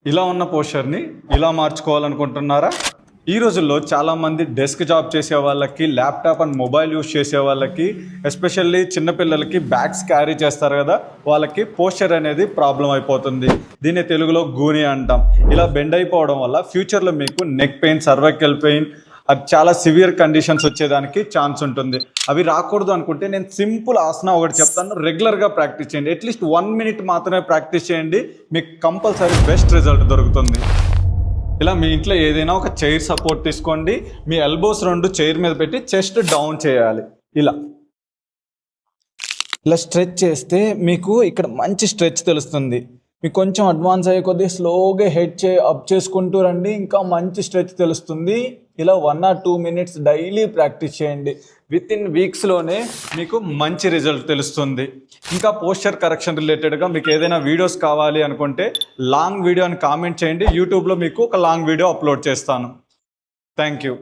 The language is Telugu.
ఇలా ఉన్న పోస్చర్ని ఇలా మార్చుకోవాలనుకుంటున్నారా? ఈ రోజుల్లో చాలామంది డెస్క్ జాబ్ చేసే వాళ్ళకి, ల్యాప్టాప్ అండ్ మొబైల్ యూస్ చేసే వాళ్ళకి, ఎస్పెషల్లీ చిన్నపిల్లలకి బ్యాగ్స్ క్యారీ చేస్తారు కదా, వాళ్ళకి పోస్చర్ అనేది ప్రాబ్లం అయిపోతుంది. దీన్ని తెలుగులో గూని అంటాం. ఇలా బెండ్ అయిపోవడం వల్ల ఫ్యూచర్లో మీకు నెక్ పెయిన్, సర్వైకల్ పెయిన్, అది చాలా సివియర్ కండిషన్స్ వచ్చేదానికి ఛాన్స్ ఉంటుంది. అవి రాకూడదు అనుకుంటే నేను సింపుల్ ఆసన ఒకటి చెప్తాను, రెగ్యులర్గా ప్రాక్టీస్ చేయండి. అట్లీస్ట్ 1 minute మాత్రమే ప్రాక్టీస్ చేయండి, మీకు కంపల్సరీ బెస్ట్ రిజల్ట్ దొరుకుతుంది. ఇలా మీ ఇంట్లో ఏదైనా ఒక చైర్ సపోర్ట్ తీసుకోండి, మీ ఎల్బోస్ 2 చైర్ మీద పెట్టి చెస్ట్ డౌన్ చేయాలి. ఇలా ఇలా స్ట్రెచ్ చేస్తే మీకు ఇక్కడ మంచి స్ట్రెచ్ తెలుస్తుంది. మీకు కొంచెం అడ్వాన్స్ అయ్యే కొద్దీ స్లోగా హెడ్ అప్ చేసుకుంటూ రండి, ఇంకా మంచి స్ట్రెచ్ తెలుస్తుంది. ఇలా 1 or 2 minutes డైలీ ప్రాక్టీస్ చేయండి. విత్ ఇన్ వీక్స్లోనే మీకు మంచి రిజల్ట్ తెలుస్తుంది. ఇంకా పోస్చర్ కరెక్షన్ రిలేటెడ్గా మీకు ఏదైనా వీడియోస్ కావాలి అనుకుంటే లాంగ్ వీడియో అని కామెంట్ చేయండి. యూట్యూబ్లో మీకు ఒక లాంగ్ వీడియో అప్లోడ్ చేస్తాను. Thank you.